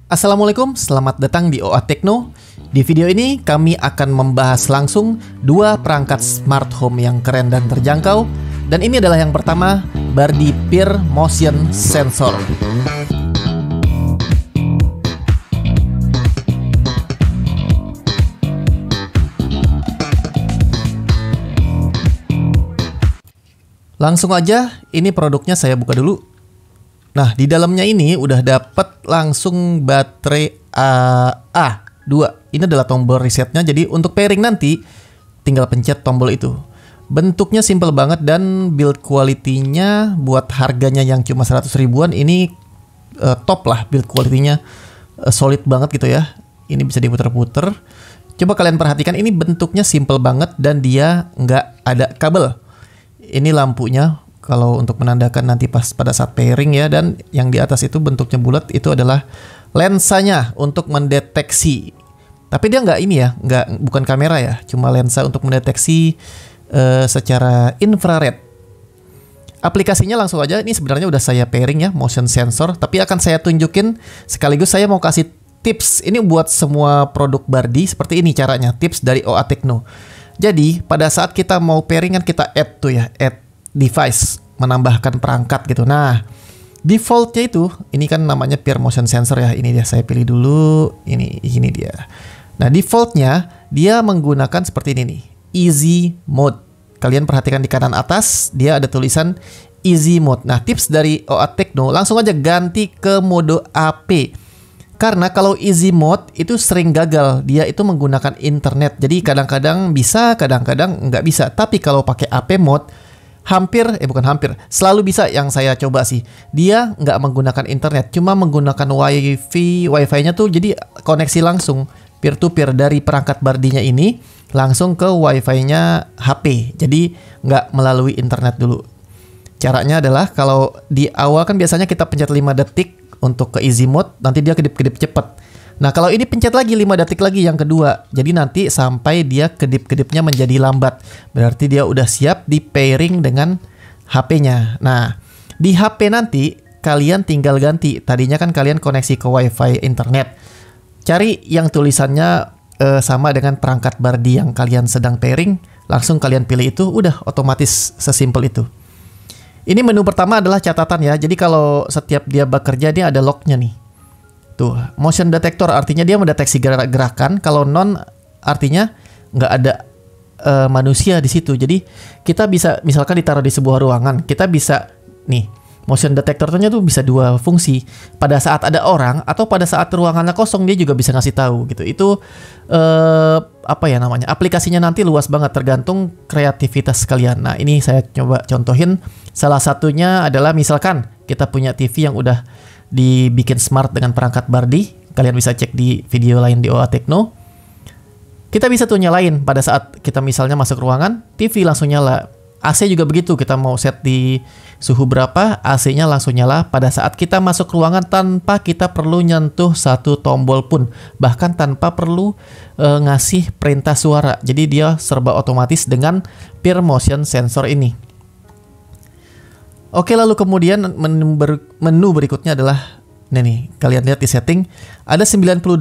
Assalamualaikum, selamat datang di OA Tekno. Di video ini kami akan membahas langsung dua perangkat smart home yang keren dan terjangkau. Dan ini adalah yang pertama, Bardi Peer Motion Sensor. Langsung aja, ini produknya saya buka dulu. Nah, di dalamnya ini udah dapat langsung baterai A2. Ini adalah tombol resetnya. Jadi untuk pairing nanti tinggal pencet tombol itu. Bentuknya simple banget dan build quality-nya buat harganya yang cuma 100 ribuan ini top lah build quality-nya. Solid banget gitu ya. Ini bisa diputer-puter. Coba kalian perhatikan, ini bentuknya simple banget dan dia nggak ada kabel. Ini lampunya. Kalau untuk menandakan nanti pas pada saat pairing ya, dan yang di atas itu bentuknya bulat, itu adalah lensanya untuk mendeteksi. Tapi dia nggak ini ya, bukan kamera ya, cuma lensa untuk mendeteksi secara infrared. Aplikasinya langsung aja, ini sebenarnya udah saya pairing ya, motion sensor, tapi akan saya tunjukin sekaligus saya mau kasih tips. Ini buat semua produk Bardi seperti ini caranya, tips dari OA Tekno. Jadi pada saat kita mau pairing kan kita add tuh ya, add device, menambahkan perangkat gitu. Nah, defaultnya itu, ini kan namanya Peer Motion Sensor ya. Ini dia, saya pilih dulu. Ini dia. Nah, defaultnya dia menggunakan seperti ini nih, Easy Mode. Kalian perhatikan di kanan atas, dia ada tulisan Easy Mode. Nah, tips dari OA Tekno, langsung aja ganti ke mode AP. Karena kalau Easy Mode itu sering gagal, dia itu menggunakan internet. Jadi kadang-kadang bisa, kadang-kadang nggak bisa. Tapi kalau pakai AP Mode, selalu bisa. Yang saya coba sih, dia nggak menggunakan internet, cuma menggunakan wifi-nya tuh, jadi koneksi langsung peer to peer dari perangkat Bardinya ini langsung ke wifi-nya HP, jadi nggak melalui internet dulu. Caranya adalah kalau di awal kan biasanya kita pencet 5 detik untuk ke easy mode, nanti dia kedip-kedip cepet. Nah, kalau ini pencet lagi 5 detik lagi yang kedua. Jadi nanti sampai dia kedip-kedipnya menjadi lambat. Berarti dia udah siap di pairing dengan HP-nya. Nah, di HP nanti kalian tinggal ganti. Tadinya kan kalian koneksi ke wifi internet. Cari yang tulisannya sama dengan perangkat Bardi yang kalian sedang pairing. Langsung kalian pilih itu, udah otomatis sesimpel itu. Ini menu pertama adalah catatan ya. Jadi kalau setiap dia bekerja, dia ada log-nya nih. Tuh, motion detector artinya dia mendeteksi gerakan. Kalau non artinya nggak ada manusia di situ. Jadi kita bisa misalkan ditaruh di sebuah ruangan, kita bisa nih, motion detectornya tuh bisa dua fungsi. Pada saat ada orang atau pada saat ruangannya kosong dia juga bisa ngasih tahu gitu. Itu apa ya namanya? Aplikasinya nanti luas banget, tergantung kreativitas kalian. Nah, ini saya coba contohin. Salah satunya adalah misalkan kita punya TV yang udah dibikin smart dengan perangkat Bardi. Kalian bisa cek di video lain di OA Tekno. Kita bisa tuh nyalain pada saat kita misalnya masuk ruangan, TV langsung nyala. AC juga begitu, kita mau set di suhu berapa, AC-nya langsung nyala pada saat kita masuk ruangan tanpa kita perlu nyentuh satu tombol pun, bahkan tanpa perlu ngasih perintah suara. Jadi dia serba otomatis dengan Peer Motion Sensor ini. Oke, lalu kemudian menu berikutnya adalah nih, kalian lihat di setting ada 98%.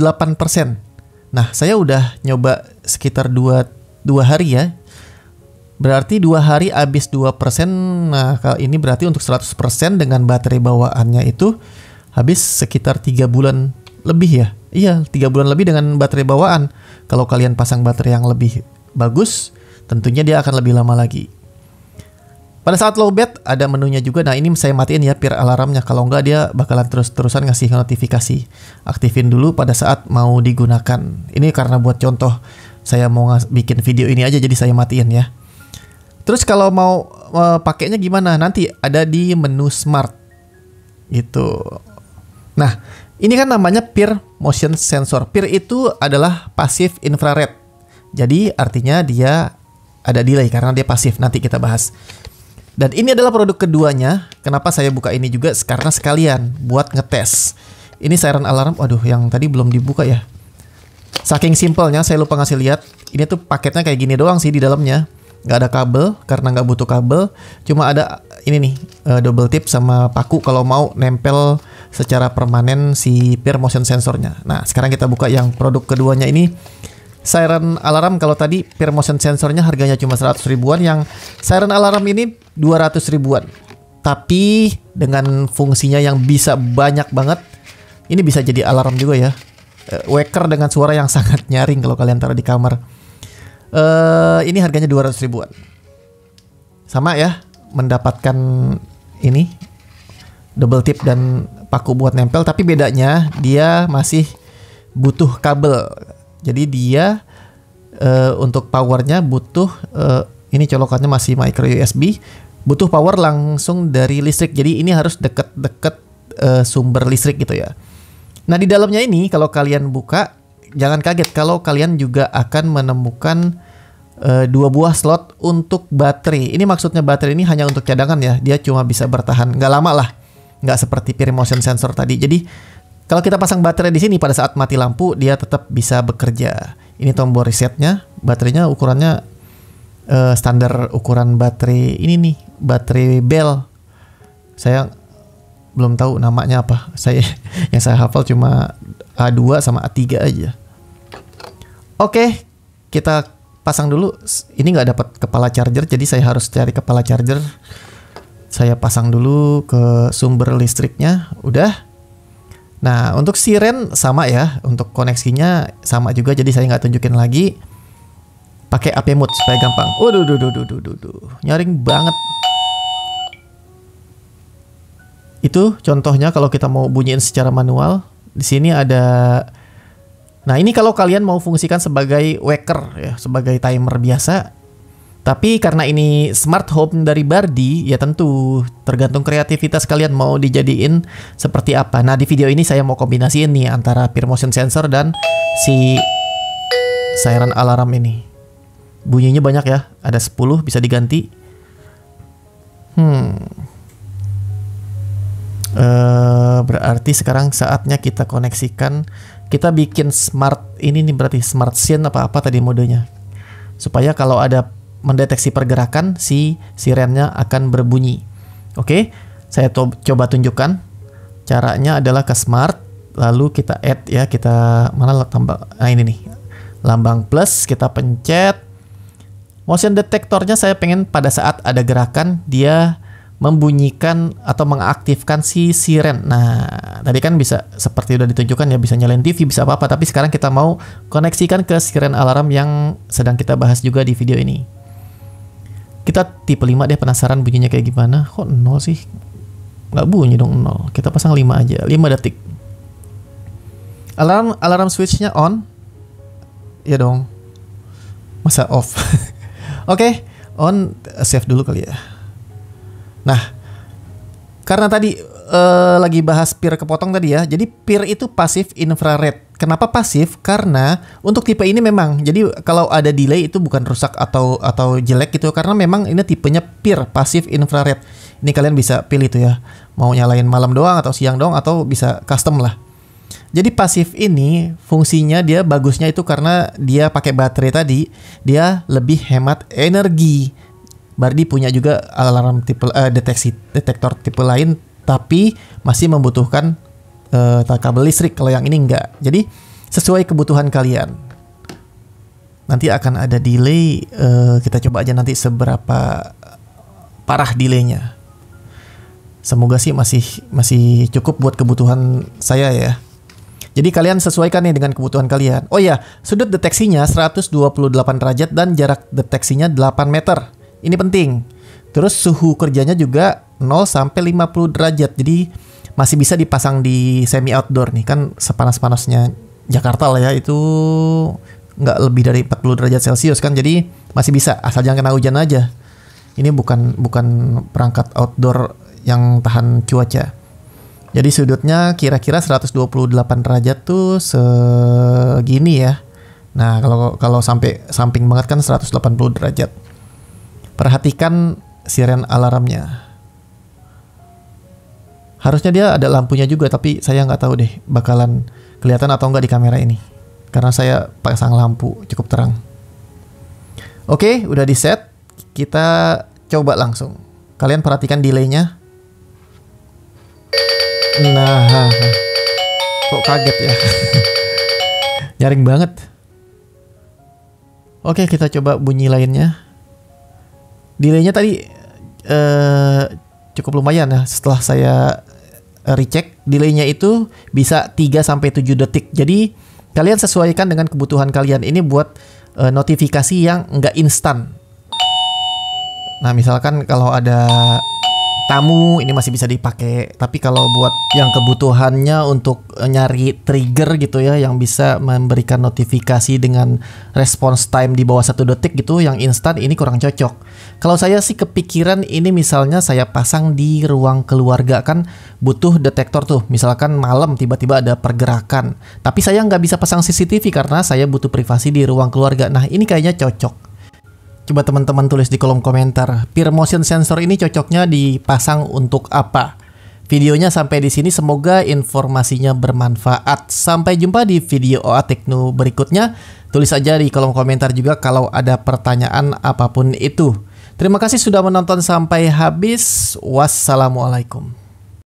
Nah, saya udah nyoba sekitar 2 hari ya. Berarti 2 hari habis 2%. Nah, kalau ini berarti untuk 100% dengan baterai bawaannya itu habis sekitar 3 bulan lebih ya. Iya, 3 bulan lebih dengan baterai bawaan. Kalau kalian pasang baterai yang lebih bagus, tentunya dia akan lebih lama lagi. Pada saat lowbat ada menunya juga. Nah, ini saya matiin ya peer alarmnya. Kalau enggak dia bakalan terus-terusan ngasih notifikasi. Aktifin dulu pada saat mau digunakan. Ini karena buat contoh saya mau bikin video ini aja, jadi saya matiin ya. Terus kalau mau pakainya gimana? Nanti ada di menu smart gitu. Nah, ini kan namanya Peer Motion Sensor. Peer itu adalah pasif infrared. Jadi artinya dia ada delay karena dia pasif. Nanti kita bahas. Dan ini adalah produk keduanya. Kenapa saya buka ini juga? Karena sekalian buat ngetes. Ini siren alarm. Waduh, yang tadi belum dibuka ya. Saking simpelnya, saya lupa ngasih lihat. Ini tuh paketnya kayak gini doang sih di dalamnya. Nggak ada kabel, karena nggak butuh kabel. Cuma ada ini nih, double tip sama paku kalau mau nempel secara permanen si peer motion sensornya. Nah, sekarang kita buka yang produk keduanya ini. Siren Alarm, kalau tadi peer motion sensornya harganya cuma 100 ribuan, yang Siren Alarm ini 200 ribuan. Tapi dengan fungsinya yang bisa banyak banget, ini bisa jadi alarm juga ya. Waker dengan suara yang sangat nyaring kalau kalian taruh di kamar. Ini harganya 200 ribuan. Sama ya, mendapatkan ini double tip dan paku buat nempel, tapi bedanya dia masih butuh kabel. Jadi dia untuk powernya butuh ini colokannya masih micro USB, butuh power langsung dari listrik. Jadi ini harus deket-deket sumber listrik gitu ya. Nah, di dalamnya ini kalau kalian buka, jangan kaget kalau kalian juga akan menemukan 2 buah slot untuk baterai. Ini maksudnya baterai ini hanya untuk cadangan ya. Dia cuma bisa bertahan nggak lama lah, nggak seperti peer motion sensor tadi. Jadi kalau kita pasang baterai di sini pada saat mati lampu, dia tetap bisa bekerja. Ini tombol resetnya, baterainya ukurannya standar ukuran baterai ini nih, baterai Bell. Saya belum tahu namanya apa. Yang saya hafal cuma A2 sama A3 aja. Oke, kita pasang dulu. Ini nggak dapat kepala charger, jadi saya harus cari kepala charger. Saya pasang dulu ke sumber listriknya. Udah. Nah, untuk siren sama ya, untuk koneksinya sama juga, jadi saya nggak tunjukin lagi. Pakai AP mode supaya gampang. Nyaring banget. Itu contohnya kalau kita mau bunyiin secara manual. Di sini ada. Nah, ini kalau kalian mau fungsikan sebagai waker ya, sebagai timer biasa. Tapi karena ini smart home dari Bardi, ya tentu tergantung kreativitas kalian mau dijadiin seperti apa. Nah, di video ini saya mau kombinasiin nih antara peer motion sensor dan si Siren Alarm ini. Bunyinya banyak ya, ada 10 bisa diganti. Berarti sekarang saatnya kita koneksikan, kita bikin smart ini nih, berarti smart scene apa tadi modenya. Supaya kalau ada mendeteksi pergerakan, si sirennya akan berbunyi. Oke, saya coba tunjukkan. Caranya adalah ke smart, lalu kita add ya, kita mana tambah, nah ini nih, lambang plus, kita pencet. Motion detektornya saya pengen pada saat ada gerakan, dia membunyikan atau mengaktifkan si siren. Nah, tadi kan bisa seperti udah ditunjukkan ya, bisa nyalain TV, bisa apa-apa. Tapi sekarang kita mau koneksikan ke siren alarm yang sedang kita bahas juga di video ini. Kita tipe 5 deh, penasaran bunyinya kayak gimana. Kok 0 sih? Nggak bunyi dong 0. Kita pasang 5 aja, 5 detik. Alarm switchnya on. Ya dong. Masa off? Oke, on, save dulu kali ya. Nah, karena tadi lagi bahas peer kepotong tadi ya. Jadi peer itu pasif infrared. Kenapa pasif? Karena untuk tipe ini memang, jadi kalau ada delay itu bukan rusak atau jelek gitu, karena memang ini tipenya peer pasif infrared. Ini kalian bisa pilih tuh ya, mau nyalain malam doang atau siang doang, atau bisa custom lah. Jadi pasif ini fungsinya dia bagusnya itu karena dia pakai baterai tadi, dia lebih hemat energi. Bardi punya juga alarm tipe detektor tipe lain, tapi masih membutuhkan kabel listrik. Kalau yang ini enggak. Jadi sesuai kebutuhan kalian. Nanti akan ada delay. Kita coba aja nanti seberapa parah delaynya. Semoga sih masih cukup buat kebutuhan saya ya. Jadi kalian sesuaikan nih dengan kebutuhan kalian. Oh ya, sudut deteksinya 128 derajat dan jarak deteksinya 8 meter. Ini penting. Terus suhu kerjanya juga 0 sampai 50 derajat. Jadi masih bisa dipasang di semi outdoor nih, kan sepanas-panasnya Jakarta lah ya, itu nggak lebih dari 40 derajat Celcius kan, jadi masih bisa asal jangan kena hujan aja. Ini bukan perangkat outdoor yang tahan cuaca. Jadi sudutnya kira-kira 128 derajat tuh segini ya. Nah, kalau sampai samping banget kan 180 derajat. Perhatikan siren alarmnya. Harusnya dia ada lampunya juga, tapi saya nggak tahu deh bakalan kelihatan atau nggak di kamera ini. Karena saya pasang lampu cukup terang. Oke, udah di set. Kita coba langsung. Kalian perhatikan delaynya. Nah, kok kaget ya? Nyaring banget. Oke, kita coba bunyi lainnya. Delaynya tadi cukup lumayan ya. Setelah saya recheck, delaynya itu bisa 3-7 detik. Jadi kalian sesuaikan dengan kebutuhan kalian. Ini buat notifikasi yang nggak instan. Nah, misalkan kalau ada tamu ini masih bisa dipakai, tapi kalau buat yang kebutuhannya untuk nyari trigger gitu ya, yang bisa memberikan notifikasi dengan response time di bawah 1 detik gitu, yang instan, ini kurang cocok. Kalau saya sih kepikiran ini misalnya saya pasang di ruang keluarga, kan butuh detektor tuh, misalkan malam tiba-tiba ada pergerakan, tapi saya nggak bisa pasang CCTV karena saya butuh privasi di ruang keluarga. Nah, ini kayaknya cocok. Coba teman-teman tulis di kolom komentar, Peer Motion Sensor ini cocoknya dipasang untuk apa? Videonya sampai di sini, semoga informasinya bermanfaat. Sampai jumpa di video OA Tekno berikutnya. Tulis aja di kolom komentar juga kalau ada pertanyaan apapun itu. Terima kasih sudah menonton sampai habis. Wassalamualaikum.